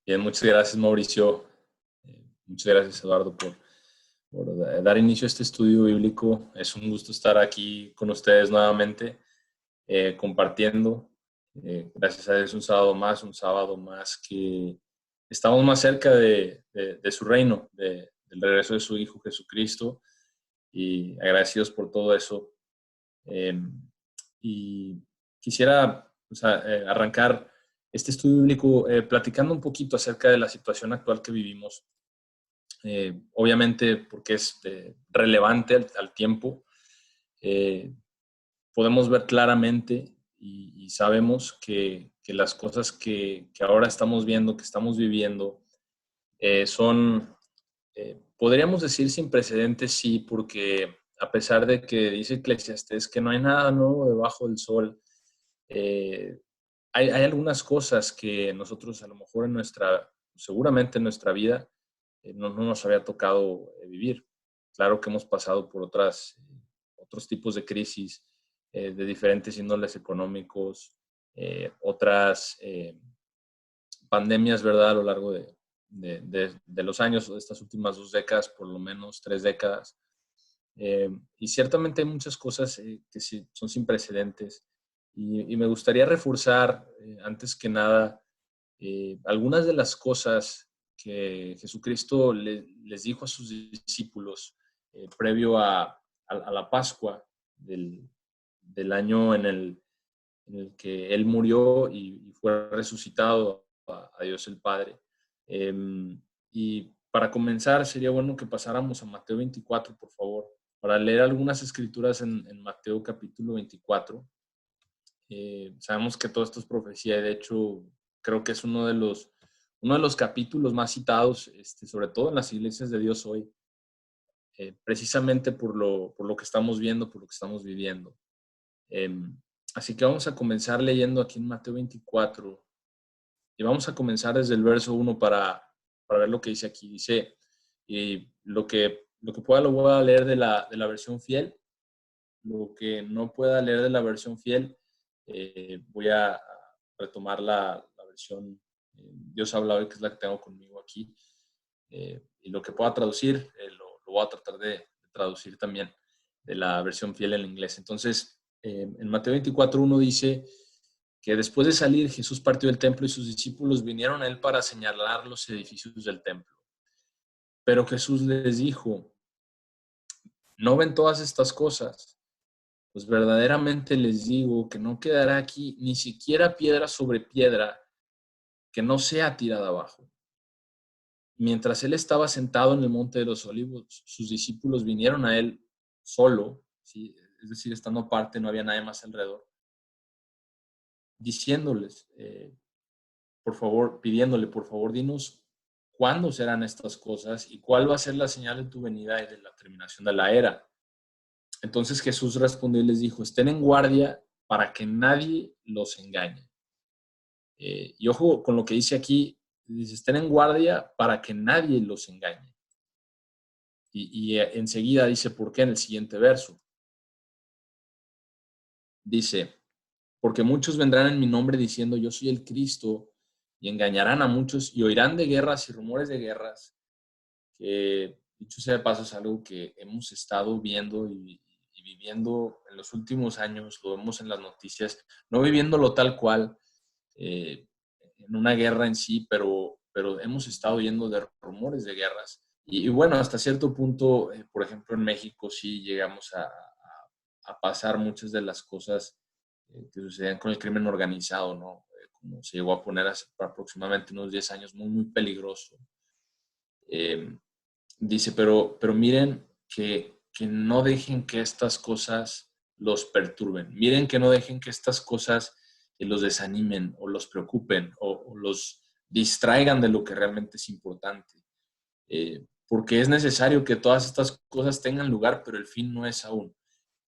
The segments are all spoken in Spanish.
Bien, muchas gracias, Mauricio. Muchas gracias, Eduardo, por dar inicio a este estudio bíblico. Es un gusto estar aquí con ustedes nuevamente, compartiendo. Gracias a Dios, un sábado más que estamos más cerca de su reino, del regreso de su Hijo Jesucristo, y agradecidos por todo eso. Eh, y quisiera arrancar este estudio bíblico platicando un poquito acerca de la situación actual que vivimos. Obviamente porque es relevante al tiempo. Eh, Podemos ver claramente y sabemos que las cosas que ahora estamos viendo, que estamos viviendo, son, podríamos decir sin precedentes, sí, porque a pesar de que dice Eclesiastés que no hay nada nuevo debajo del sol, eh, hay algunas cosas que nosotros a lo mejor seguramente en nuestra vida, no nos había tocado vivir. Claro que hemos pasado por otros tipos de crisis de diferentes índoles económicos, otras pandemias, ¿verdad? A lo largo de los años, de estas últimas 2 décadas, por lo menos 3 décadas. Y ciertamente hay muchas cosas que sí, son sin precedentes. Y me gustaría reforzar, antes que nada, algunas de las cosas que Jesucristo les dijo a sus discípulos previo a la Pascua del año en el que Él murió y fue resucitado a Dios el Padre. Y para comenzar, sería bueno que pasáramos a Mateo 24, por favor, para leer algunas escrituras en Mateo capítulo 24. Sabemos que todo esto es profecía y de hecho creo que es uno de los capítulos más citados, sobre todo en las iglesias de Dios hoy, precisamente por lo que estamos viendo, por lo que estamos viviendo. Así que vamos a comenzar leyendo aquí en Mateo 24 y vamos a comenzar desde el verso 1 para ver lo que dice aquí. Dice, y lo que pueda lo voy a leer de la versión fiel. Lo que no pueda leer de la versión fiel, voy a retomar la versión Dios habla hoy, que es la que tengo conmigo aquí. Y lo que pueda traducir, lo voy a tratar de traducir también de la versión fiel en inglés. Entonces, en Mateo 24:1 dice que después de salir, Jesús partió del templo y sus discípulos vinieron a él para señalar los edificios del templo. Pero Jesús les dijo, ¿no ven todas estas cosas? Pues verdaderamente les digo que no quedará aquí ni siquiera piedra sobre piedra que no sea tirada abajo. Mientras él estaba sentado en el monte de los olivos, sus discípulos vinieron a él solo, ¿sí? Es decir, estando aparte, no había nadie más alrededor, diciéndoles, pidiéndole, por favor, dinos cuándo serán estas cosas y cuál va a ser la señal de tu venida y de la terminación de la era. Entonces Jesús respondió y les dijo, estén en guardia para que nadie los engañe. Y ojo con lo que dice aquí, dice, estén en guardia para que nadie los engañe. Y enseguida dice, ¿por qué? En el siguiente verso. Dice, porque muchos vendrán en mi nombre diciendo, yo soy el Cristo, y engañarán a muchos, y oirán de guerras y rumores de guerras, que dicho sea de paso es algo que hemos estado viendo y viviendo en los últimos años, lo vemos en las noticias, no viviéndolo tal cual, en una guerra en sí, pero hemos estado oyendo de rumores de guerras. Y bueno, hasta cierto punto, por ejemplo, en México sí llegamos a pasar muchas de las cosas que sucedían con el crimen organizado, ¿no? Como se llegó a poner hace aproximadamente unos 10 años, muy, muy peligroso. Dice, pero miren que no dejen que estas cosas los perturben. Miren que no dejen que estas cosas los desanimen o los preocupen o los distraigan de lo que realmente es importante. Porque es necesario que todas estas cosas tengan lugar, pero el fin no es aún.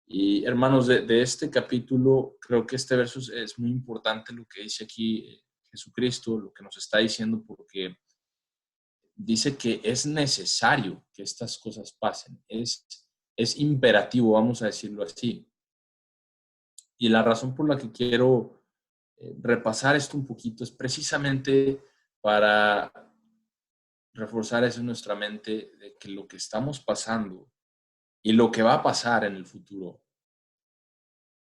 Y hermanos, de este capítulo, creo que este verso es muy importante lo que dice aquí Jesucristo, lo que nos está diciendo, porque dice que es necesario que estas cosas pasen, es imperativo, vamos a decirlo así. Y la razón por la que quiero repasar esto un poquito es precisamente para reforzar eso en nuestra mente de que lo que estamos pasando y lo que va a pasar en el futuro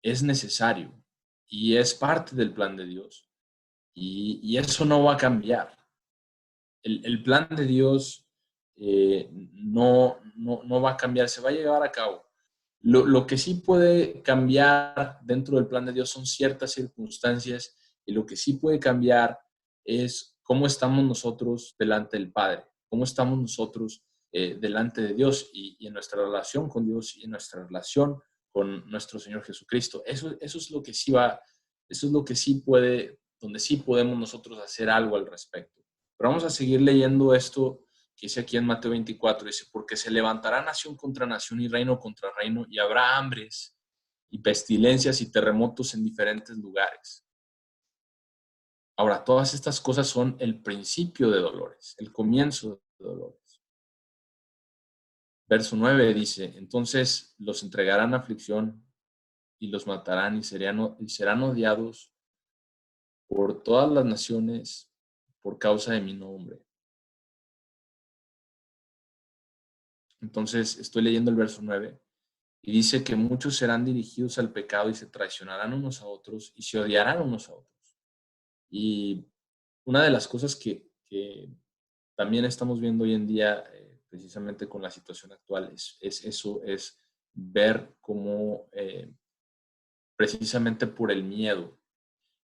es necesario y es parte del plan de Dios. Y eso no va a cambiar. El plan de Dios no va a cambiar, se va a llevar a cabo. Lo que sí puede cambiar dentro del plan de Dios son ciertas circunstancias y lo que sí puede cambiar es cómo estamos nosotros delante del Padre, cómo estamos nosotros delante de Dios y en nuestra relación con Dios y en nuestra relación con nuestro Señor Jesucristo. Eso es lo que sí va, eso es lo que sí puede, donde sí podemos nosotros hacer algo al respecto. Pero vamos a seguir leyendo esto que dice aquí en Mateo 24, dice, porque se levantará nación contra nación y reino contra reino, y habrá hambres y pestilencias y terremotos en diferentes lugares. Ahora, todas estas cosas son el principio de dolores, el comienzo de dolores. Verso 9 dice, entonces los entregarán a aflicción y los matarán y serán odiados por todas las naciones por causa de mi nombre. Entonces, estoy leyendo el verso 9 y dice que muchos serán dirigidos al pecado y se traicionarán unos a otros y se odiarán unos a otros. Y una de las cosas que también estamos viendo hoy en día, precisamente con la situación actual, es eso, es ver cómo precisamente por el miedo,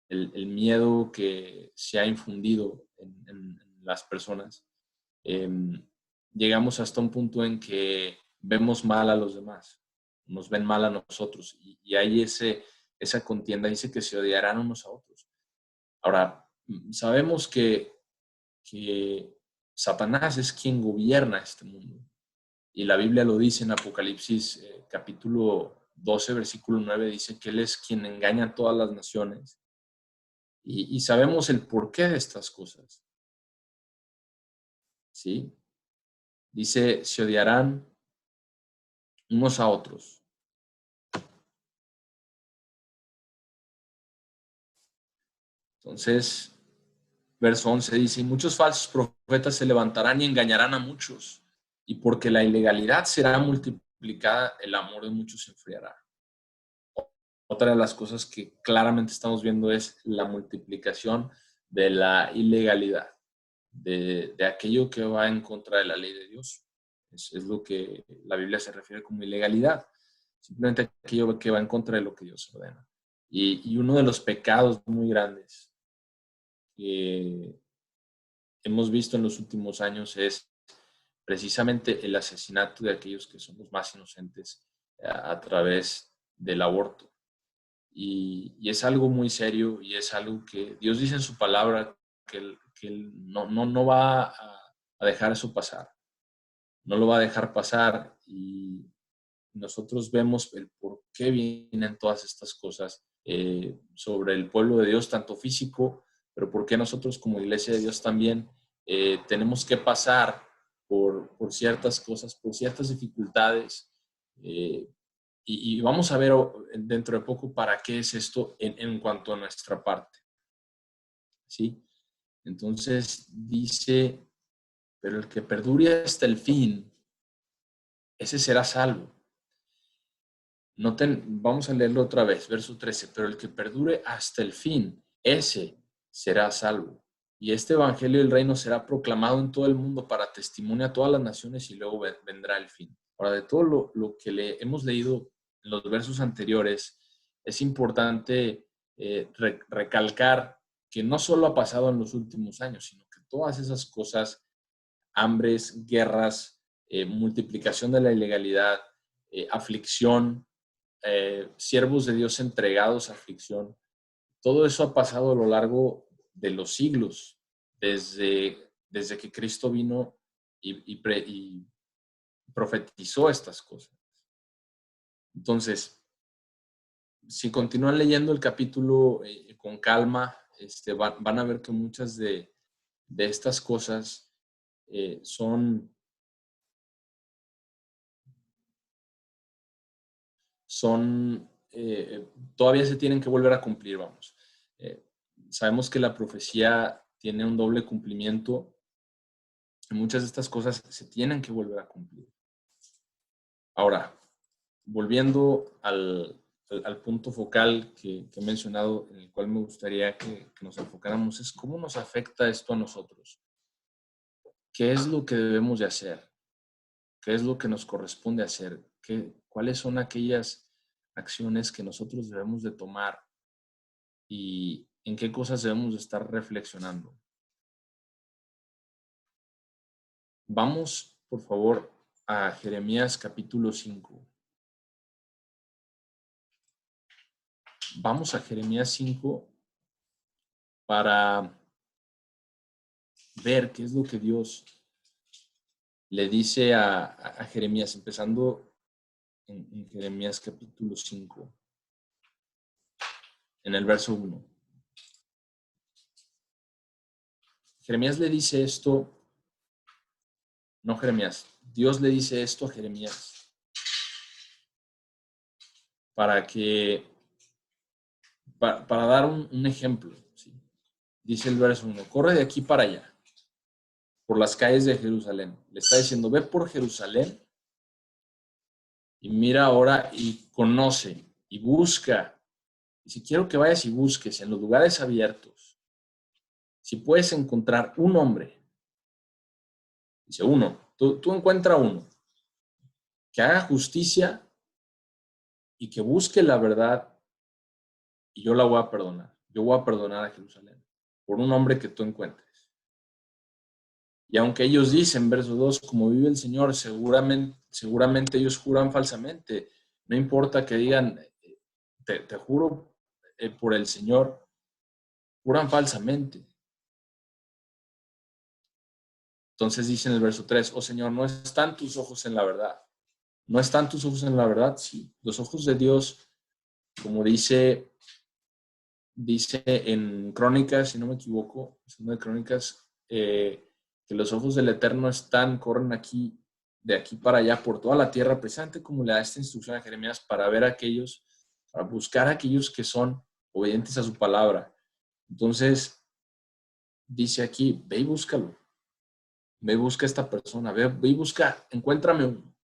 el miedo que se ha infundido en las personas, eh, llegamos hasta un punto en que vemos mal a los demás, nos ven mal a nosotros y hay esa contienda, dice que se odiarán unos a otros. Ahora, sabemos que Satanás es quien gobierna este mundo y la Biblia lo dice en Apocalipsis capítulo 12, versículo 9, dice que Él es quien engaña a todas las naciones y sabemos el porqué de estas cosas, ¿sí? Dice, se odiarán unos a otros. Entonces, verso 11 dice, y muchos falsos profetas se levantarán y engañarán a muchos, y porque la ilegalidad será multiplicada, el amor de muchos se enfriará. Otra de las cosas que claramente estamos viendo es la multiplicación de la ilegalidad, de aquello que va en contra de la ley de Dios. Es lo que la Biblia se refiere como ilegalidad, simplemente aquello que va en contra de lo que Dios ordena. Y uno de los pecados muy grandes que hemos visto en los últimos años es precisamente el asesinato de aquellos que somos más inocentes a través del aborto. Y es algo muy serio y es algo que Dios dice en su palabra que él no va a dejar eso pasar, no lo va a dejar pasar y nosotros vemos el por qué vienen todas estas cosas sobre el pueblo de Dios, tanto físico, pero por qué nosotros como iglesia de Dios también tenemos que pasar por ciertas cosas, por ciertas dificultades. eh, y vamos a ver dentro de poco para qué es esto en cuanto a nuestra parte. ¿Sí? Entonces dice, pero el que perdure hasta el fin, ese será salvo. Vamos a leerlo otra vez, verso 13, pero el que perdure hasta el fin, ese será salvo. Y este evangelio del reino será proclamado en todo el mundo para testimonio a todas las naciones y luego vendrá el fin. Ahora, de todo lo que hemos leído en los versos anteriores, es importante recalcar que no solo ha pasado en los últimos años, sino que todas esas cosas, hambres, guerras, multiplicación de la ilegalidad, aflicción, siervos de Dios entregados a aflicción. Todo eso ha pasado a lo largo de los siglos, desde que Cristo vino y profetizó estas cosas. Entonces, si continúan leyendo el capítulo con calma, van a ver que muchas de estas cosas son todavía se tienen que volver a cumplir, vamos. Sabemos que la profecía tiene un doble cumplimiento y muchas de estas cosas se tienen que volver a cumplir. Ahora, volviendo al punto focal que he mencionado, en el cual me gustaría que nos enfocáramos, es cómo nos afecta esto a nosotros. ¿Qué es lo que debemos de hacer? ¿Qué es lo que nos corresponde hacer? ¿Cuáles son aquellas acciones que nosotros debemos de tomar? ¿Y en qué cosas debemos de estar reflexionando? Vamos, por favor, a Jeremías capítulo 5. Vamos a Jeremías 5 para ver qué es lo que Dios le dice a Jeremías, empezando en Jeremías capítulo 5, en el verso 1. Jeremías le dice esto, no Jeremías, Dios le dice esto a Jeremías para dar un ejemplo. ¿Sí? Dice el verso 1, corre de aquí para allá, por las calles de Jerusalén. Le está diciendo, ve por Jerusalén y mira ahora y conoce y busca. Y si quiero que vayas y busques en los lugares abiertos, si puedes encontrar un hombre, dice uno, tú encuentra uno, que haga justicia y que busque la verdad y yo la voy a perdonar. Yo voy a perdonar a Jerusalén por un hombre que tú encuentres. Y aunque ellos dicen, verso 2, como vive el Señor, seguramente ellos juran falsamente. No importa que digan, te juro por el Señor, juran falsamente. Entonces dice en el verso 3, oh Señor, no están tus ojos en la verdad. ¿No están tus ojos en la verdad? Sí. Los ojos de Dios, como dice en Crónicas, si no me equivoco, es una de Crónicas, que los ojos del Eterno corren aquí, de aquí para allá, por toda la tierra, precisamente como le da esta instrucción a Jeremías, para ver a aquellos, para buscar a aquellos que son obedientes a su palabra. Entonces, dice aquí, ve y búscalo. Ve y busca a esta persona, ve y busca, encuéntrame uno.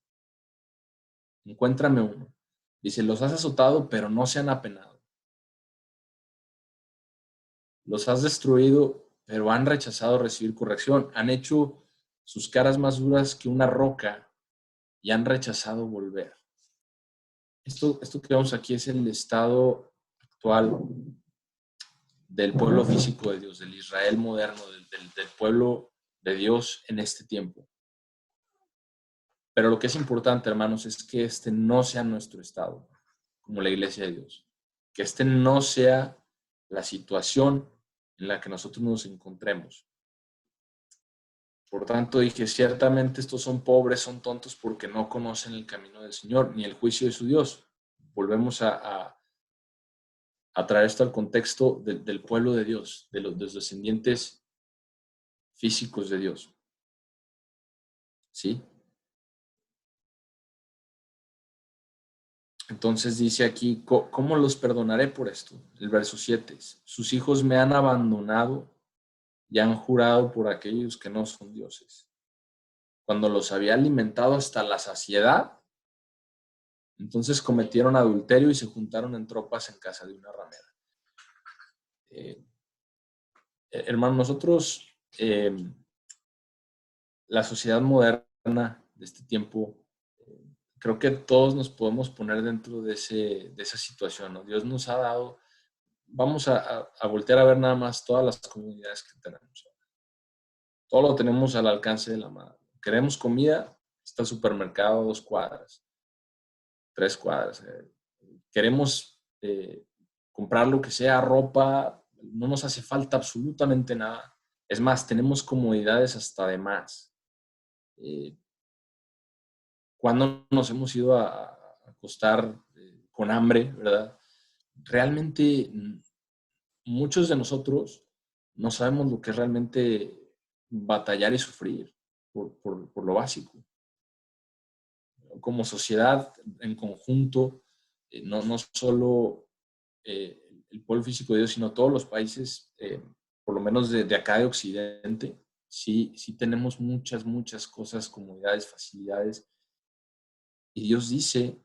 Encuéntrame uno. Dice, los has azotado, pero no se han apenado. Los has destruido, pero han rechazado recibir corrección. Han hecho sus caras más duras que una roca y han rechazado volver. Esto que vemos aquí es el estado actual del pueblo físico de Dios, del Israel moderno, del pueblo de Dios en este tiempo. Pero lo que es importante, hermanos, es que este no sea nuestro estado, como la iglesia de Dios. Que este no sea la situación en la que nosotros nos encontremos. Por tanto, dije, ciertamente estos son pobres, son tontos porque no conocen el camino del Señor, ni el juicio de su Dios. Volvemos a traer esto al contexto del pueblo de Dios, de los descendientes físicos de Dios. ¿Sí? Entonces dice aquí, ¿cómo los perdonaré por esto? El verso 7, sus hijos me han abandonado y han jurado por aquellos que no son dioses. Cuando los había alimentado hasta la saciedad, entonces cometieron adulterio y se juntaron en tropas en casa de una ramera. Hermano, nosotros, la sociedad moderna de este tiempo, creo que todos nos podemos poner dentro de esa situación, ¿no? Dios nos ha dado, vamos a voltear a ver nada más todas las comunidades que tenemos. Todo lo tenemos al alcance de la mano. Queremos comida, está el supermercado a 2 cuadras, 3 cuadras. Queremos comprar lo que sea, ropa, no nos hace falta absolutamente nada. Es más, tenemos comodidades hasta de más. Cuando nos hemos ido a acostar con hambre, ¿verdad? Realmente muchos de nosotros no sabemos lo que es realmente batallar y sufrir por lo básico. Como sociedad, en conjunto, no solo el pueblo físico de Dios, sino todos los países por lo menos de acá de Occidente, sí tenemos muchas cosas, comodidades, facilidades. Y Dios dice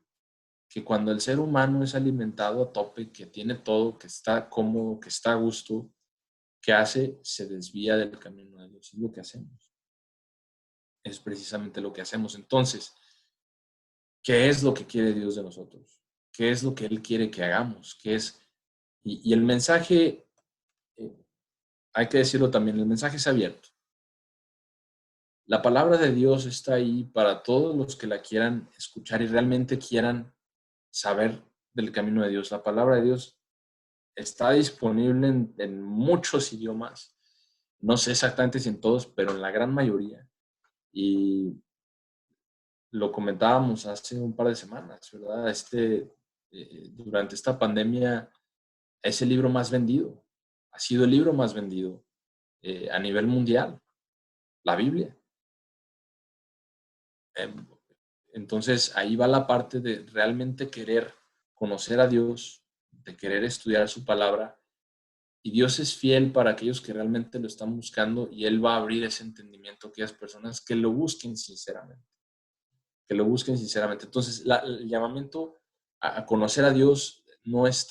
que cuando el ser humano es alimentado a tope, que tiene todo, que está cómodo, que está a gusto, ¿qué hace? Se desvía del camino de Dios. Es lo que hacemos. Es precisamente lo que hacemos. Entonces, ¿qué es lo que quiere Dios de nosotros? ¿Qué es lo que Él quiere que hagamos? ¿Qué es? Y el mensaje, eh, hay que decirlo también, el mensaje es abierto. La palabra de Dios está ahí para todos los que la quieran escuchar y realmente quieran saber del camino de Dios. La palabra de Dios está disponible en muchos idiomas. No sé exactamente si en todos, pero en la gran mayoría. Y lo comentábamos hace un par de semanas, ¿verdad? Durante esta pandemia es el libro más vendido. Ha sido el libro más vendido a nivel mundial, la Biblia. Eh, Entonces, ahí va la parte de realmente querer conocer a Dios, de querer estudiar su palabra. Y Dios es fiel para aquellos que realmente lo están buscando y Él va a abrir ese entendimiento a aquellas personas que lo busquen sinceramente. Que lo busquen sinceramente. Entonces, el llamamiento a conocer a Dios no es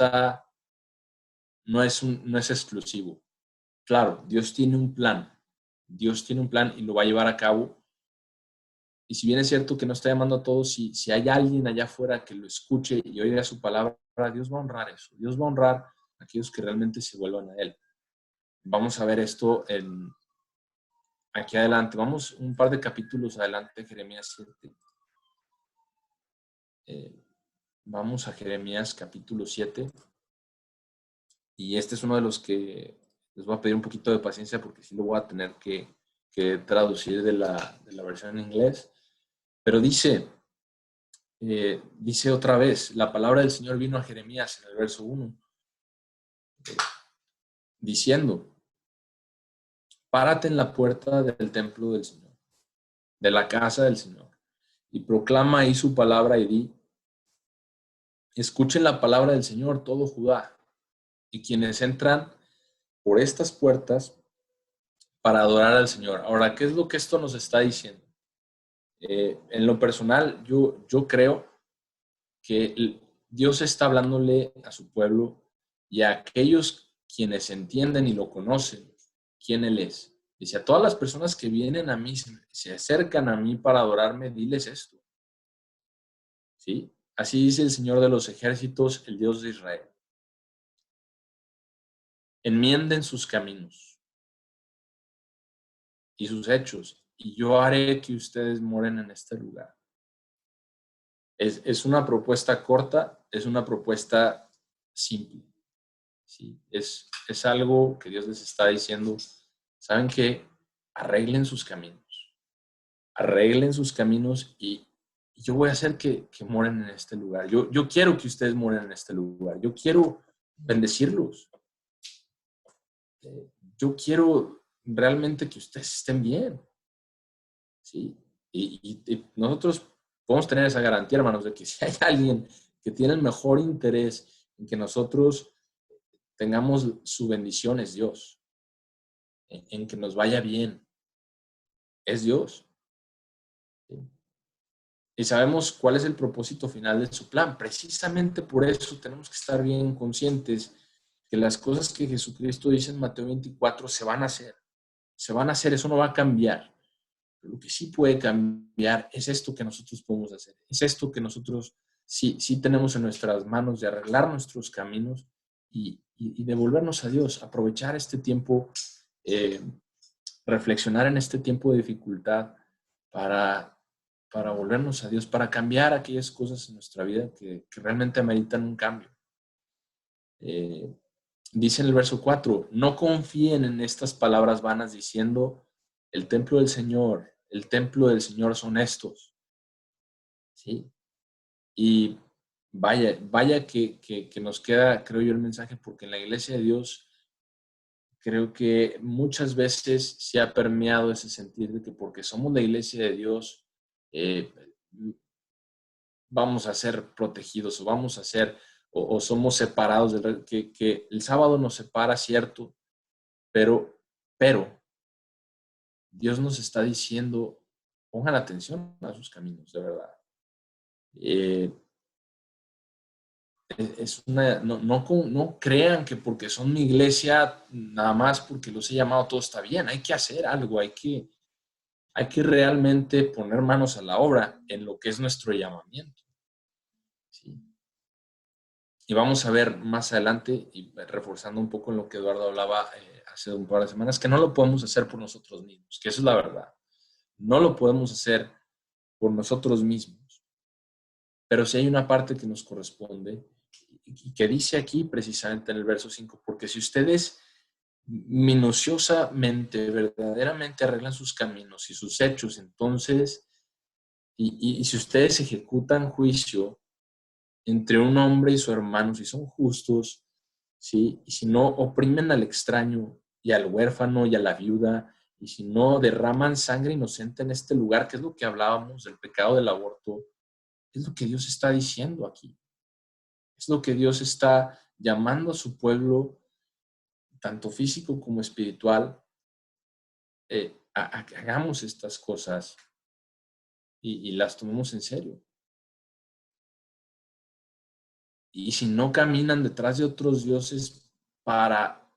exclusivo. Claro, Dios tiene un plan. Dios tiene un plan y lo va a llevar a cabo. Y si bien es cierto que no está llamando a todos, si hay alguien allá afuera que lo escuche y oiga su palabra, Dios va a honrar eso. Dios va a honrar a aquellos que realmente se vuelvan a Él. Vamos a ver esto aquí adelante. Vamos un par de capítulos adelante, Jeremías 7. Vamos a Jeremías capítulo 7. Y este es uno de los que les voy a pedir un poquito de paciencia porque sí lo voy a tener que traducir de la versión en inglés. Pero dice otra vez, la palabra del Señor vino a Jeremías en el verso 1, diciendo, párate en la puerta del templo del Señor, de la casa del Señor, y proclama ahí su palabra y di, escuchen la palabra del Señor, todo Judá, y quienes entran por estas puertas para adorar al Señor. Ahora, ¿qué es lo que esto nos está diciendo? En lo personal, yo creo que Dios está hablándole a su pueblo y a aquellos quienes entienden y lo conocen, quién Él es. Dice, a todas las personas que vienen a mí, se acercan a mí para adorarme, diles esto. ¿Sí? Así dice el Señor de los ejércitos, el Dios de Israel. Enmienden sus caminos y sus hechos, y yo haré que ustedes moren en este lugar. Es una propuesta corta, es una propuesta simple. ¿Sí? Es algo que Dios les está diciendo. ¿Saben qué? Arreglen sus caminos. Arreglen sus caminos y yo voy a hacer que moren en este lugar. Yo quiero que ustedes moren en este lugar. Yo quiero bendecirlos. Yo quiero realmente que ustedes estén bien. ¿Sí? Y nosotros podemos tener esa garantía, hermanos, de que si hay alguien que tiene el mejor interés en que nosotros tengamos su bendición, es Dios. En que nos vaya bien, es Dios. ¿Sí? Y sabemos cuál es el propósito final de su plan. Precisamente por eso tenemos que estar bien conscientes que las cosas que Jesucristo dice en Mateo 24 se van a hacer. Se van a hacer, eso no va a cambiar. Pero lo que sí puede cambiar es esto que nosotros podemos hacer. Es esto que nosotros sí tenemos en nuestras manos de arreglar nuestros caminos y devolvernos a Dios, aprovechar este tiempo, reflexionar en este tiempo de dificultad para, para volvernos a Dios, para cambiar aquellas cosas en nuestra vida que realmente ameritan un cambio. Dice en el verso 4, no confíen en estas palabras vanas diciendo, el templo del Señor son estos. ¿Sí? Y vaya que nos queda, creo yo, el mensaje, porque en la iglesia de Dios creo que muchas veces se ha permeado ese sentir de que porque somos la iglesia de Dios, eh, vamos a ser protegidos o vamos a ser o somos separados, que el sábado nos separa, cierto, pero Dios nos está diciendo, pongan atención a sus caminos, de verdad. No crean que porque son mi iglesia, nada más porque los he llamado, todo está bien. Hay que hacer algo, hay que realmente poner manos a la obra en lo que es nuestro llamamiento. ¿Sí? Y vamos a ver más adelante, y reforzando un poco en lo que Eduardo hablaba hace un par de semanas, que no lo podemos hacer por nosotros mismos, que eso es la verdad. No lo podemos hacer por nosotros mismos. Pero sí hay una parte que nos corresponde y que dice aquí precisamente en el verso 5, porque si ustedes minuciosamente, verdaderamente arreglan sus caminos y sus hechos, entonces, y si ustedes ejecutan juicio entre un hombre y su hermano, si son justos, ¿sí? Y si no oprimen al extraño y al huérfano y a la viuda, y si no derraman sangre inocente en este lugar, que es lo que hablábamos del pecado del aborto, es lo que Dios está diciendo aquí. Es lo que Dios está llamando a su pueblo, tanto físico como espiritual, a que hagamos estas cosas y las tomemos en serio. Y si no caminan detrás de otros dioses para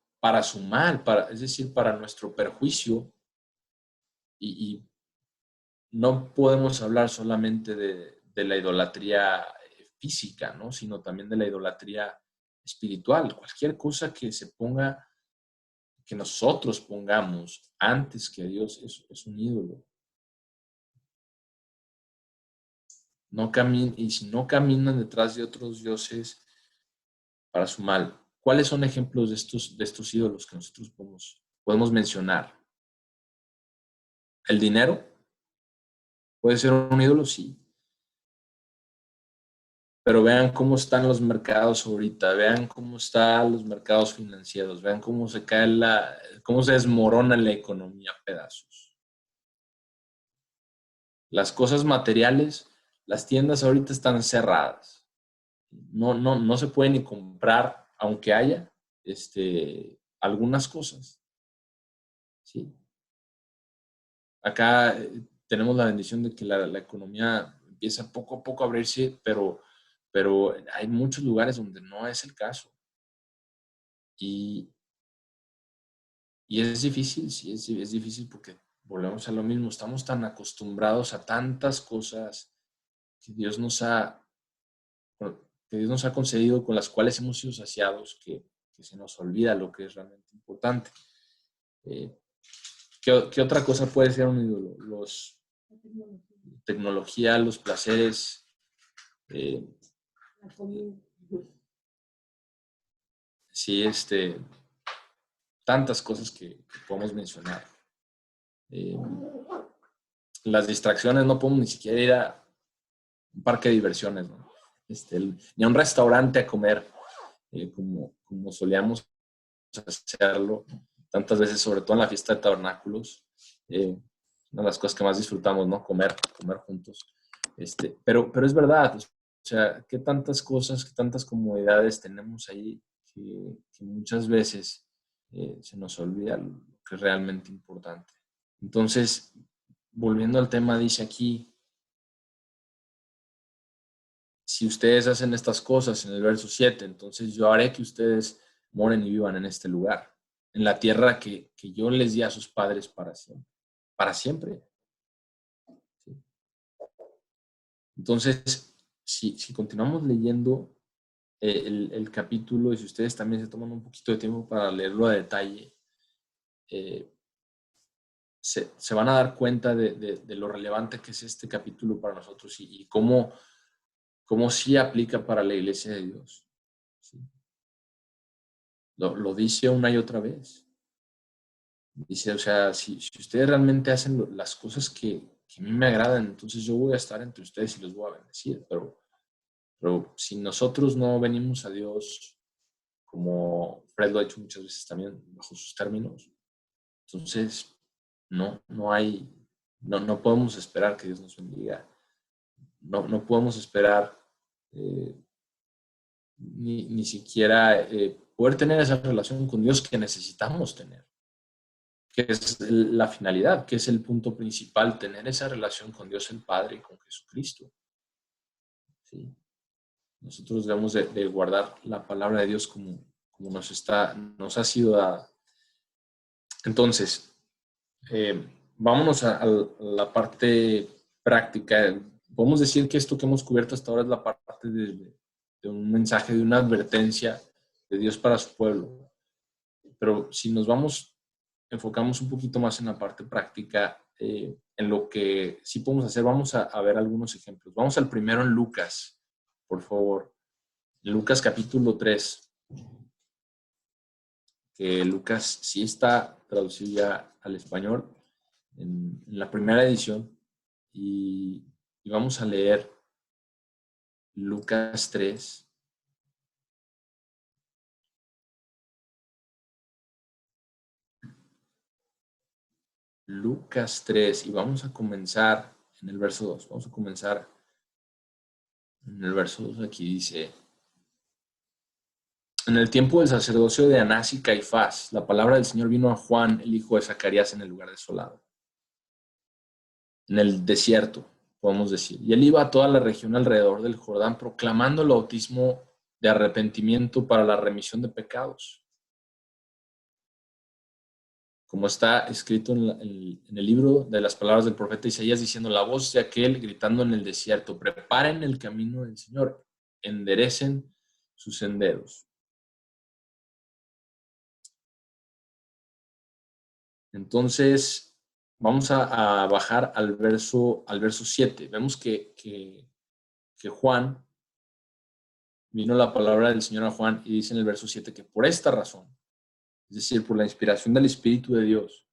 su mal, es decir, para nuestro perjuicio, y no podemos hablar solamente de la idolatría física, ¿no? Sino también de la idolatría espiritual. Cualquier cosa que se ponga, que nosotros pongamos antes que a Dios es un ídolo. Y si no caminan detrás de otros dioses para su mal, ¿cuáles son ejemplos de estos ídolos que nosotros podemos mencionar? ¿El dinero puede ser un ídolo? Sí. Pero vean cómo están los mercados ahorita, vean cómo están los mercados financieros, vean cómo cómo se desmorona la economía a pedazos. Las cosas materiales, las tiendas ahorita están cerradas. No se puede ni comprar, aunque haya algunas cosas. ¿Sí? Acá tenemos la bendición de que la economía empieza poco a poco a abrirse, pero hay muchos lugares donde no es el caso. Y, y es difícil, sí, es difícil porque volvemos a lo mismo. Estamos tan acostumbrados a tantas cosas que que Dios nos ha concedido, con las cuales hemos sido saciados, que se nos olvida lo que es realmente importante. ¿Qué otra cosa puede ser un ídolo? Tecnología, los placeres. Eh, sí, tantas cosas que podemos mencionar. Las distracciones, no podemos ni siquiera ir a un parque de diversiones, ¿no? Ni a un restaurante a comer, como solíamos hacerlo tantas veces, sobre todo en la fiesta de tabernáculos. Una de las cosas que más disfrutamos, ¿no? Comer juntos. Pero es verdad, o sea, qué tantas cosas, qué tantas comodidades tenemos ahí que muchas veces se nos olvida lo que es realmente importante. Entonces, volviendo al tema, dice aquí, si ustedes hacen estas cosas en el verso 7, entonces yo haré que ustedes moren y vivan en este lugar, en la tierra que yo les di a sus padres para siempre. Para siempre. ¿Sí? Entonces, si continuamos leyendo el capítulo, y si ustedes también se toman un poquito de tiempo para leerlo a detalle, se van a dar cuenta de lo relevante que es este capítulo para nosotros y cómo sí aplica para la iglesia de Dios. ¿Sí? Lo dice una y otra vez. Dice, o sea, si ustedes realmente hacen las cosas que a mí me agradan, entonces yo voy a estar entre ustedes y los voy a bendecir. Pero si nosotros no venimos a Dios, como Fred lo ha hecho muchas veces también, bajo sus términos, entonces no podemos esperar que Dios nos bendiga. No podemos esperar ni siquiera poder tener esa relación con Dios que necesitamos tener. que es la finalidad, que es el punto principal, tener esa relación con Dios el Padre y con Jesucristo. ¿Sí? Nosotros debemos de guardar la palabra de Dios como nos ha sido dada. Entonces, vámonos a la parte práctica. Podemos decir que esto que hemos cubierto hasta ahora es la parte de un mensaje, de una advertencia de Dios para su pueblo. Pero si nos enfocamos un poquito más en la parte práctica, en lo que sí podemos hacer, vamos a ver algunos ejemplos. Vamos al primero en Lucas, por favor. En Lucas capítulo 3, que Lucas sí está traducido ya al español en la primera edición. Y vamos a leer Lucas 3. Lucas 3, y vamos a comenzar en el verso 2. Vamos a comenzar en el verso 2. Aquí dice: en el tiempo del sacerdocio de Anás y Caifás, la palabra del Señor vino a Juan, el hijo de Zacarías, en el lugar desolado, en el desierto, podemos decir. Y él iba a toda la región alrededor del Jordán proclamando el bautismo de arrepentimiento para la remisión de pecados, como está escrito en el libro de las palabras del profeta Isaías, diciendo: la voz de aquel gritando en el desierto, preparen el camino del Señor, enderecen sus senderos. Entonces, vamos a bajar al verso 7. Vemos que Juan, vino la palabra del Señor a Juan y dice en el verso 7 que por esta razón, es decir, por la inspiración del Espíritu de Dios,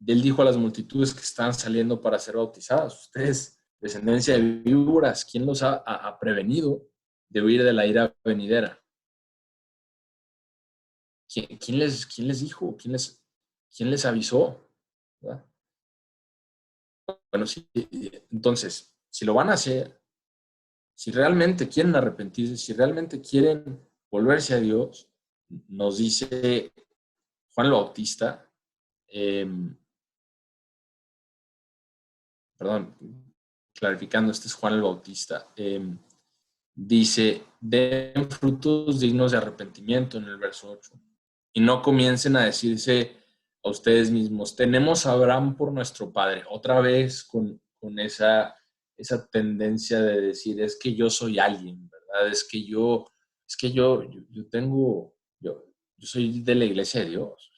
él dijo a las multitudes que estaban saliendo para ser bautizadas: ustedes, descendencia de víboras, ¿quién los ha prevenido de huir de la ira venidera? ¿Quién les dijo? ¿Quién les avisó? ¿Verdad? Bueno, sí, entonces, si lo van a hacer, si realmente quieren arrepentirse, si realmente quieren volverse a Dios, nos dice Juan el Bautista, perdón, clarificando, este es Juan el Bautista, dice: den frutos dignos de arrepentimiento en el verso 8. Y no comiencen a decirse a ustedes mismos: tenemos a Abraham por nuestro padre. Otra vez con esa tendencia de decir: es que yo soy alguien, ¿verdad? Yo soy de la iglesia de Dios. O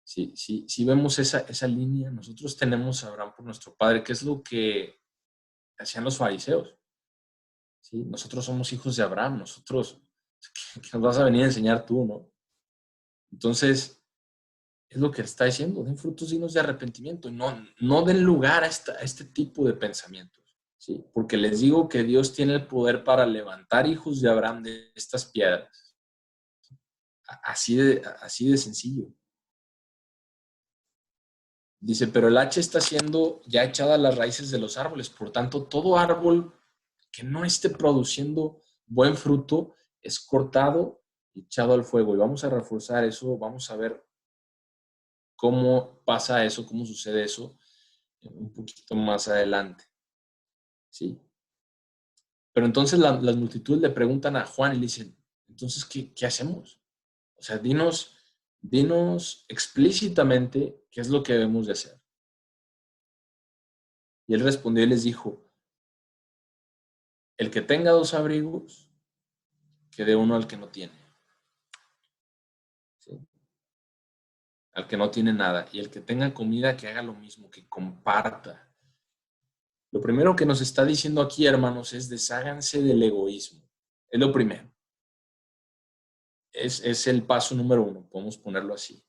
sea, si vemos esa línea, nosotros tenemos a Abraham por nuestro padre, que es lo que hacían los fariseos. ¿Sí? Nosotros somos hijos de Abraham, ¿qué nos vas a venir a enseñar tú, no? Entonces, es lo que está diciendo: den frutos dignos de arrepentimiento, no den lugar a este tipo de pensamientos, ¿sí? Porque les digo que Dios tiene el poder para levantar hijos de Abraham de estas piedras, así de sencillo. Dice: pero el hacha está siendo ya echada a las raíces de los árboles, por tanto, todo árbol que no esté produciendo buen fruto es cortado y echado al fuego. Y vamos a reforzar eso, vamos a ver cómo pasa eso, cómo sucede eso un poquito más adelante. ¿Sí? Pero entonces las multitudes le preguntan a Juan y le dicen: entonces, ¿qué hacemos? O sea, dinos explícitamente qué es lo que debemos de hacer. Y él respondió y les dijo: el que tenga 2 abrigos, que dé uno al que no tiene. ¿Sí? Al que no tiene nada. Y el que tenga comida, que haga lo mismo, que comparta. Lo primero que nos está diciendo aquí, hermanos, es: desháganse del egoísmo. Es lo primero. Es el paso número 1, podemos ponerlo así.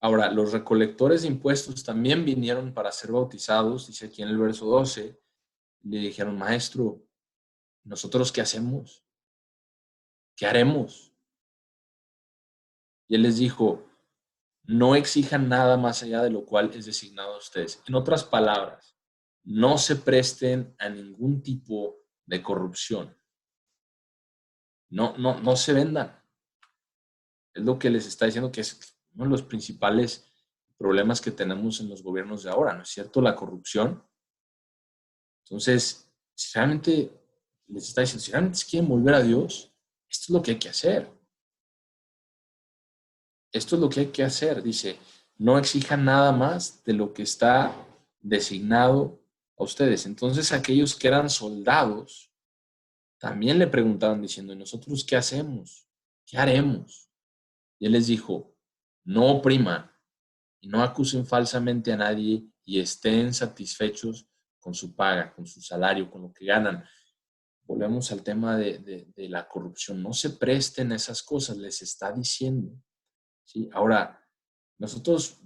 Ahora, los recolectores de impuestos también vinieron para ser bautizados, dice aquí en el verso 12, le dijeron: maestro, ¿nosotros qué hacemos? ¿Qué haremos? Y él les dijo: no exijan nada más allá de lo cual es designado a ustedes. En otras palabras, no se presten a ningún tipo de corrupción. No se vendan. Es lo que les está diciendo que es uno de los principales problemas que tenemos en los gobiernos de ahora, ¿no es cierto? La corrupción. Entonces, si realmente les está diciendo, si realmente quieren volver a Dios, esto es lo que hay que hacer. Esto es lo que hay que hacer. Dice, no exijan nada más de lo que está designado a ustedes. Entonces, aquellos que eran soldados también le preguntaban diciendo, ¿y nosotros qué hacemos? ¿Qué haremos? Y él les dijo, no opriman y no acusen falsamente a nadie y estén satisfechos con su paga, con su salario, con lo que ganan. Volvemos al tema de la corrupción. No se presten a esas cosas, les está diciendo. ¿Sí? Ahora, nosotros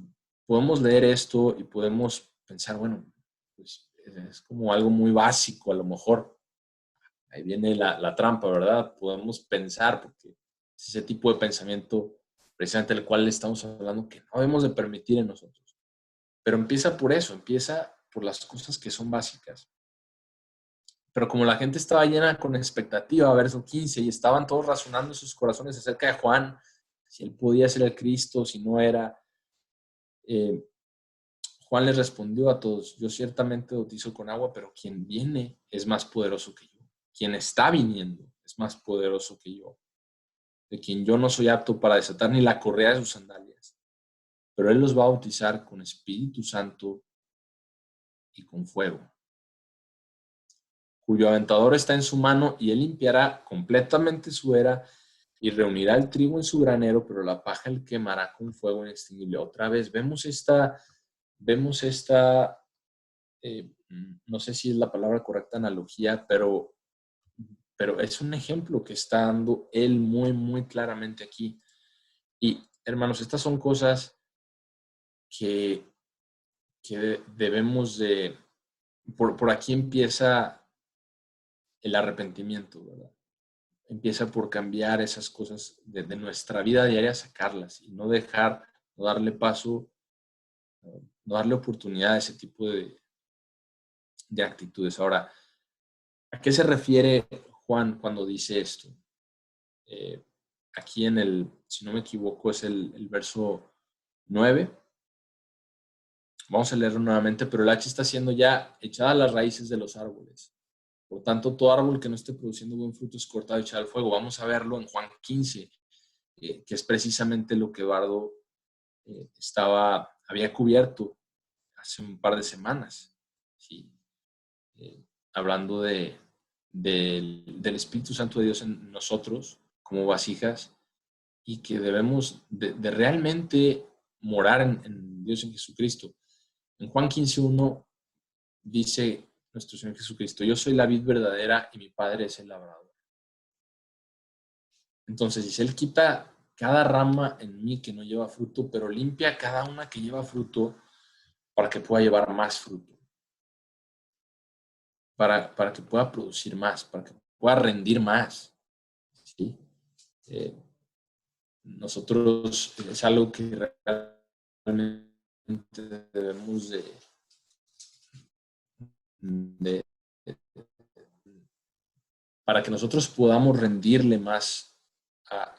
podemos leer esto y podemos pensar, bueno, pues es como algo muy básico, a lo mejor. Ahí viene la trampa, ¿verdad? Podemos pensar, porque es ese tipo de pensamiento precisamente el cual estamos hablando que no debemos de permitir en nosotros. Pero empieza por eso, empieza por las cosas que son básicas. Pero como la gente estaba llena con expectativa, verso 15, y estaban todos razonando en sus corazones acerca de Juan, si él podía ser el Cristo, si no era, eh, Juan les respondió a todos, yo ciertamente bautizo con agua, pero quien viene es más poderoso que yo. Quien está viniendo es más poderoso que yo, de quien yo no soy apto para desatar ni la correa de sus sandalias. Pero él los va a bautizar con Espíritu Santo y con fuego, cuyo aventador está en su mano, y él limpiará completamente su era y reunirá el trigo en su granero, pero la paja él quemará con fuego inextinguible. Otra vez vemos esta no sé si es la palabra correcta, analogía, pero es un ejemplo que está dando él muy, muy claramente aquí. Y hermanos, estas son cosas que, que debemos de, por aquí empieza el arrepentimiento, ¿verdad? Empieza por cambiar esas cosas de nuestra vida diaria, sacarlas y no dejar, no darle paso, no darle oportunidad a ese tipo de actitudes. Ahora, ¿a qué se refiere Juan cuando dice esto? Eh, aquí si no me equivoco, es el verso 9. Vamos a leerlo nuevamente, pero el hacha está siendo ya echada a las raíces de los árboles. Por tanto, todo árbol que no esté produciendo buen fruto es cortado y echado al fuego. Vamos a verlo en Juan 15, que es precisamente lo que Eduardo había cubierto hace un par de semanas, ¿sí? Hablando del Espíritu Santo de Dios en nosotros como vasijas, y que debemos de realmente morar en Dios, en Jesucristo. En Juan 15:1 dice nuestro Señor Jesucristo, yo soy la vid verdadera y mi Padre es el labrador. Entonces, dice, Él quita cada rama en mí que no lleva fruto, pero limpia cada una que lleva fruto para que pueda llevar más fruto, para que pueda producir más, para que pueda rendir más. ¿Sí? Nosotros es algo que realmente debemos de, para que nosotros podamos rendirle más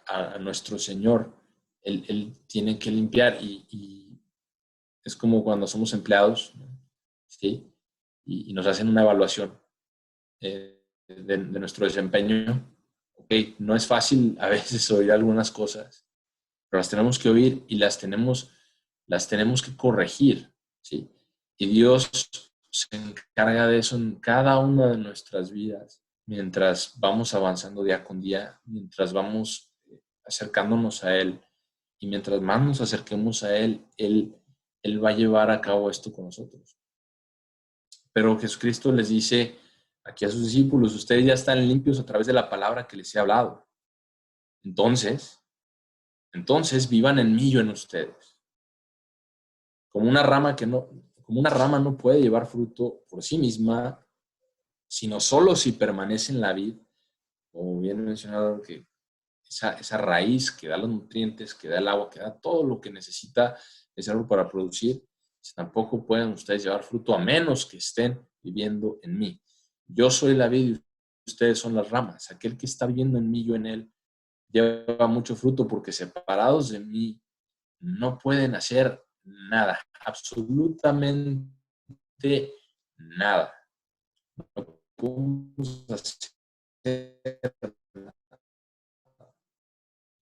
a nuestro Señor. Él tiene que limpiar y es como cuando somos empleados, ¿no? ¿Sí? Y nos hacen una evaluación de nuestro desempeño. Ok, no es fácil a veces oír algunas cosas, pero las tenemos que oír y las tenemos que corregir, ¿sí? Y Dios se encarga de eso en cada una de nuestras vidas, mientras vamos avanzando día con día, mientras vamos acercándonos a Él, y mientras más nos acerquemos a Él va a llevar a cabo esto con nosotros. Pero Jesucristo les dice aquí a sus discípulos, ustedes ya están limpios a través de la palabra que les he hablado. Entonces vivan en mí, yo en ustedes. Como una rama no puede llevar fruto por sí misma, sino solo si permanece en la vid, como bien mencionado, que esa raíz que da los nutrientes, que da el agua, que da todo lo que necesita ese árbol para producir, tampoco pueden ustedes llevar fruto a menos que estén viviendo en mí. Yo soy la vid y ustedes son las ramas. Aquel que está viviendo en mí, yo en él, lleva mucho fruto, porque separados de mí no pueden hacer nada, absolutamente nada. No podemos hacer.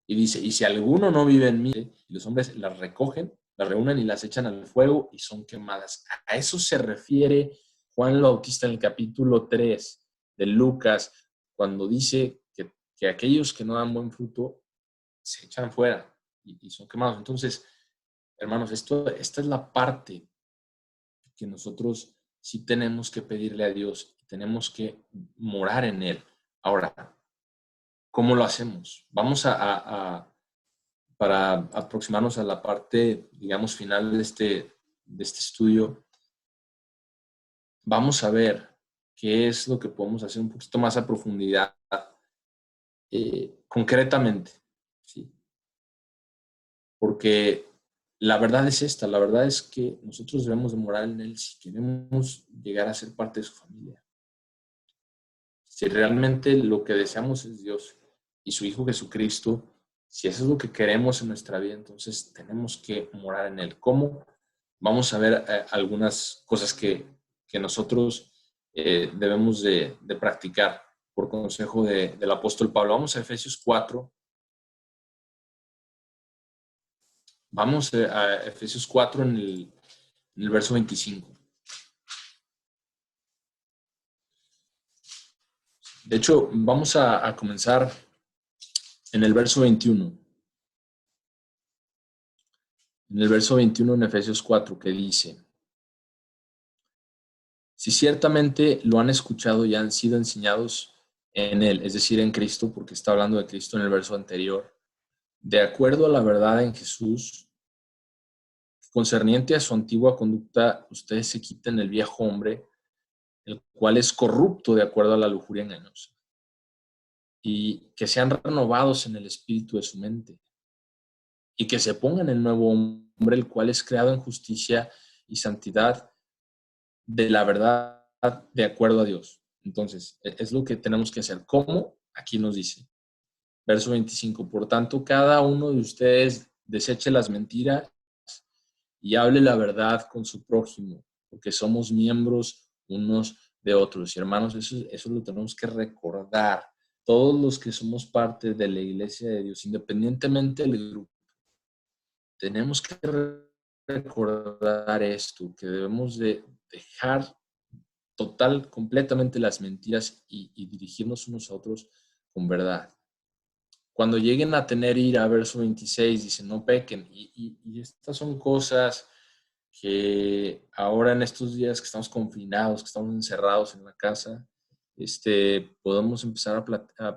Y dice, y si alguno no vive en mí, y los hombres las recogen, las reúnen y las echan al fuego y son quemadas. A eso se refiere Juan el Bautista en el capítulo 3 de Lucas, cuando dice que aquellos que no dan buen fruto se echan fuera y son quemados. Entonces, hermanos, esta es la parte que nosotros sí tenemos que pedirle a Dios y tenemos que morar en Él. Ahora, ¿cómo lo hacemos? Vamos para aproximarnos a la parte, digamos, final de este estudio, vamos a ver qué es lo que podemos hacer un poquito más a profundidad, concretamente, ¿sí? Porque la verdad es esta, la verdad es que nosotros debemos de morar en Él si queremos llegar a ser parte de su familia. Si realmente lo que deseamos es Dios y su Hijo Jesucristo, si eso es lo que queremos en nuestra vida, entonces tenemos que morar en Él. ¿Cómo? Vamos a ver algunas cosas que nosotros debemos de practicar por consejo del apóstol Pablo. Vamos a Efesios 4. Vamos a Efesios 4 en el verso 25. De hecho, vamos a comenzar en el verso 21. En el verso 21 en Efesios 4, que dice: si ciertamente lo han escuchado y han sido enseñados en Él, es decir, en Cristo, porque está hablando de Cristo en el verso anterior, de acuerdo a la verdad en Jesús, concerniente a su antigua conducta, ustedes se quiten el viejo hombre, el cual es corrupto de acuerdo a la lujuria engañosa, y que sean renovados en el espíritu de su mente, y que se pongan el nuevo hombre, el cual es creado en justicia y santidad de la verdad de acuerdo a Dios. Entonces, es lo que tenemos que hacer. ¿Cómo? Aquí nos dice, verso 25, por tanto, cada uno de ustedes deseche las mentiras y hable la verdad con su prójimo, porque somos miembros unos de otros. Y hermanos, eso lo tenemos que recordar. Todos los que somos parte de la iglesia de Dios, independientemente del grupo, tenemos que recordar esto, que debemos de dejar completamente las mentiras y dirigirnos unos a otros con verdad. Cuando lleguen a tener ira, verso 26, dice, no pequen. Y estas son cosas que ahora en estos días que estamos confinados, que estamos encerrados en la casa, podemos empezar a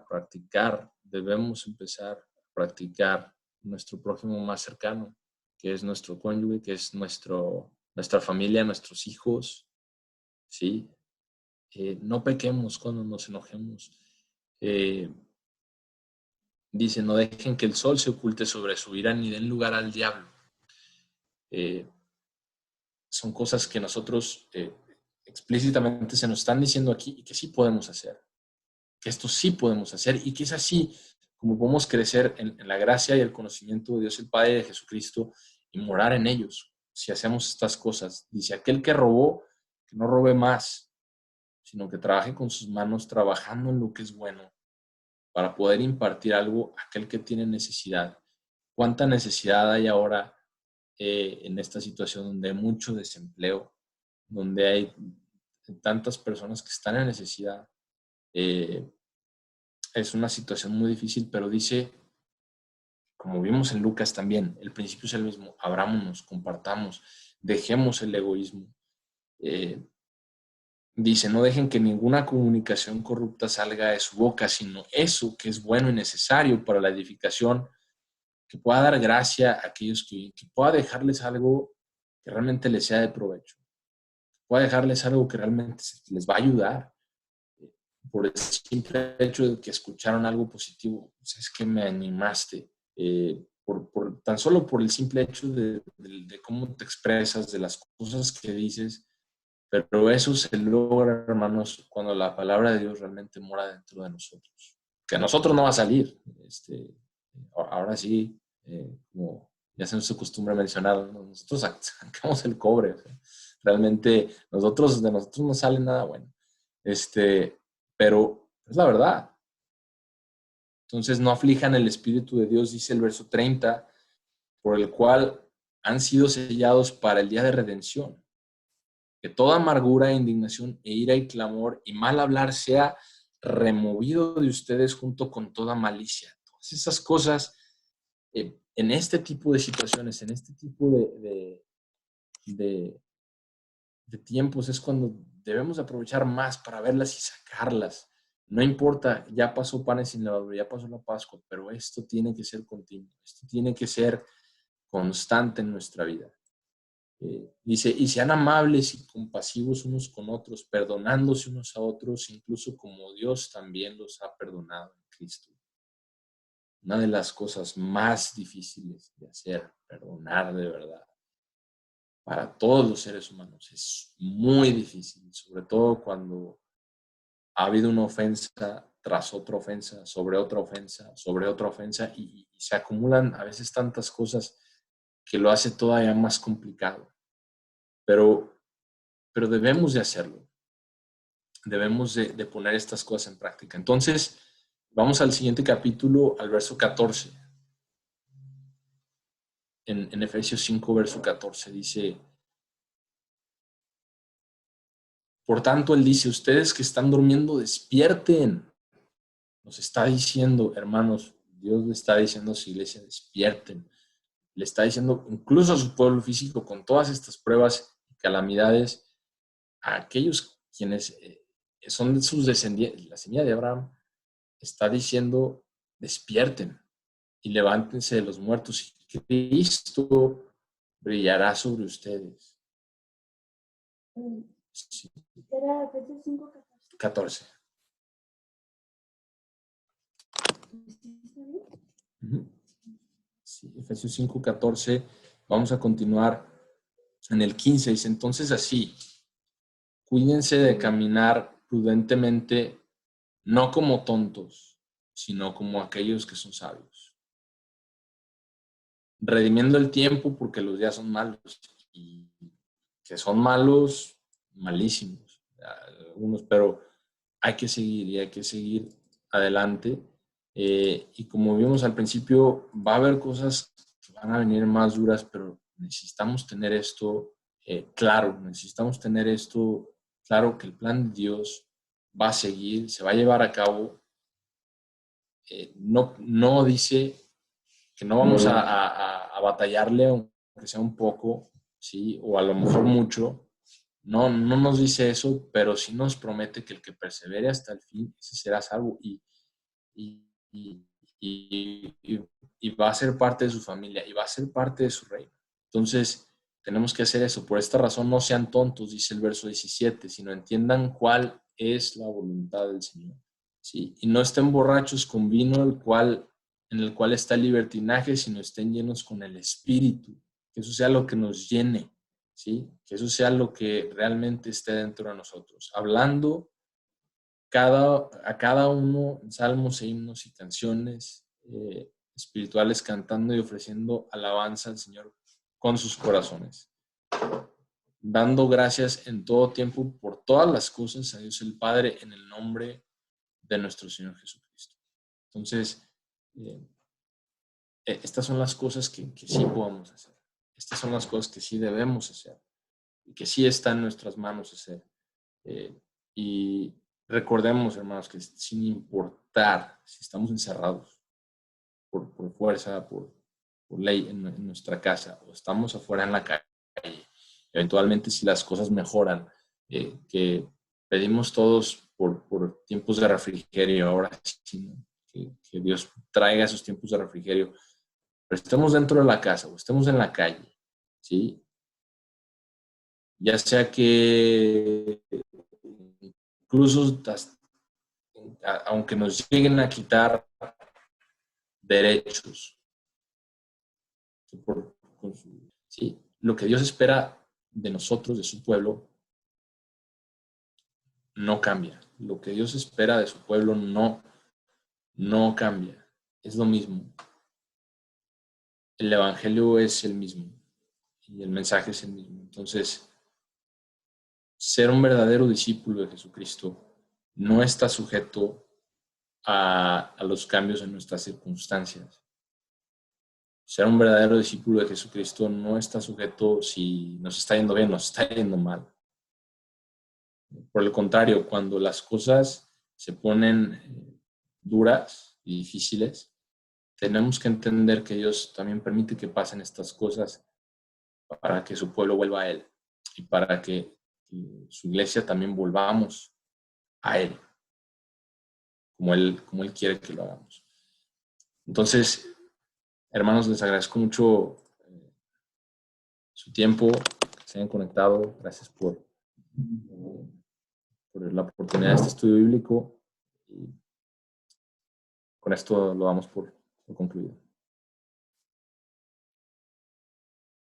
practicar, debemos empezar a practicar nuestro prójimo más cercano, que es nuestro cónyuge, que es nuestra familia, nuestros hijos, ¿sí? No pequemos cuando nos enojemos. Dice, no dejen que el sol se oculte sobre su ira ni den lugar al diablo. Son cosas que nosotros explícitamente se nos están diciendo aquí y que sí podemos hacer. Que esto sí podemos hacer y que es así como podemos crecer en la gracia y el conocimiento de Dios el Padre y de Jesucristo y morar en ellos. Si hacemos estas cosas, dice, aquel que robó, que no robe más, sino que trabaje con sus manos trabajando en lo que es bueno para poder impartir algo a aquel que tiene necesidad. ¿Cuánta necesidad hay ahora en esta situación donde hay mucho desempleo, donde hay tantas personas que están en necesidad? Es una situación muy difícil, pero dice, como vimos en Lucas también, el principio es el mismo: abrámonos, compartamos, dejemos el egoísmo. Dice, no dejen que ninguna comunicación corrupta salga de su boca, sino eso que es bueno y necesario para la edificación, que pueda dar gracia a aquellos que pueda dejarles algo que realmente les sea de provecho, que pueda dejarles algo que realmente les va a ayudar. Por el simple hecho de que escucharon algo positivo, pues es que me animaste. Tan solo por el simple hecho de cómo te expresas, de las cosas que dices. Pero eso se logra, hermanos, cuando la palabra de Dios realmente mora dentro de nosotros. que a nosotros no va a salir. Ahora sí, como ya se nos acostumbra mencionar, nosotros sacamos el cobre. O sea, realmente de nosotros no sale nada bueno. Pero es la verdad. Entonces no aflijan el Espíritu de Dios, dice el verso 30, por el cual han sido sellados para el día de redención. Que toda amargura, indignación e ira y clamor y mal hablar sea removido de ustedes junto con toda malicia. Todas esas cosas, en este tipo de situaciones, en este tipo de, de tiempos, es cuando debemos aprovechar más para verlas y sacarlas. No importa, ya pasó panes sin levadura, ya pasó la Pascua, pero esto tiene que ser continuo, esto tiene que ser constante en nuestra vida. Dice, y sean amables y compasivos unos con otros, perdonándose unos a otros, incluso como Dios también los ha perdonado en Cristo. Una de las cosas más difíciles de hacer, perdonar de verdad, para todos los seres humanos, es muy difícil, sobre todo cuando ha habido una ofensa tras otra ofensa, sobre otra ofensa, y se acumulan a veces tantas cosas que lo hace todavía más complicado. Pero debemos de hacerlo. Debemos de poner estas cosas en práctica. Entonces, vamos al siguiente capítulo, al verso 14. En Efesios 5, verso 14, dice, por tanto, él dice, ustedes que están durmiendo, despierten. Nos está diciendo, hermanos, Dios le está diciendo a su iglesia, despierten. Le está diciendo incluso a su pueblo físico, con todas estas pruebas y calamidades, a aquellos quienes son sus descendientes, la semilla de Abraham, está diciendo, despierten y levántense de los muertos y Cristo brillará sobre ustedes. Sí. Era Efesios 5:14. 14. Sí, Efesios 5:14. Vamos a continuar en el 15. Dice, entonces así, cuídense de caminar prudentemente, no como tontos, sino como aquellos que son sabios, redimiendo el tiempo porque los días son malos, y que son malos, malísimos, algunos, pero hay que seguir y hay que seguir adelante. Y como vimos al principio, va a haber cosas que van a venir más duras, pero necesitamos tener esto claro, necesitamos tener esto claro, que el plan de Dios va a seguir, se va a llevar a cabo. No dice que no vamos a batallarle, aunque sea un poco, ¿sí? O a lo mejor mucho. No nos dice eso, pero sí nos promete que el que persevere hasta el fin, ese será salvo y, y, y, y va a ser parte de su familia y va a ser parte de su reino. Entonces, tenemos que hacer eso. Por esta razón, no sean tontos, dice el verso 17, sino entiendan cuál es la voluntad del Señor. ¿Sí? Y no estén borrachos con vino, en el cual está el libertinaje, sino estén llenos con el Espíritu. Que eso sea lo que nos llene, ¿sí? Que eso sea lo que realmente esté dentro de nosotros. Hablando a cada uno en salmos e himnos y canciones espirituales, cantando y ofreciendo alabanza al Señor con sus corazones, dando gracias en todo tiempo por todas las cosas a Dios el Padre en el nombre de nuestro Señor Jesucristo. Entonces, estas son las cosas que sí podemos hacer. Estas son las cosas que sí debemos hacer y que sí está en nuestras manos hacer. Y recordemos, hermanos, que sin importar si estamos encerrados por fuerza, por ley en nuestra casa, o estamos afuera en la calle, eventualmente si las cosas mejoran, que pedimos todos por tiempos de refrigerio, ahora sí, ¿no? Que Dios traiga esos tiempos de refrigerio, pero estemos dentro de la casa o estemos en la calle, ¿sí? Ya sea que incluso aunque nos lleguen a quitar derechos, ¿sí? Lo que Dios espera de nosotros, de su pueblo, no cambia. Lo que Dios espera de su pueblo no cambia, es lo mismo. El evangelio es el mismo y el mensaje es el mismo. Entonces, ser un verdadero discípulo de Jesucristo no está sujeto a los cambios en nuestras circunstancias. Ser un verdadero discípulo de Jesucristo no está sujeto si nos está yendo bien, nos está yendo mal. Por el contrario, cuando las cosas se ponen duras y difíciles, tenemos que entender que Dios también permite que pasen estas cosas para que su pueblo vuelva a Él y para que su iglesia también volvamos a Él, como Él quiere que lo hagamos. Entonces, hermanos, les agradezco mucho su tiempo, que se hayan conectado. Gracias por la oportunidad de este estudio bíblico. Y con esto lo damos por concluido.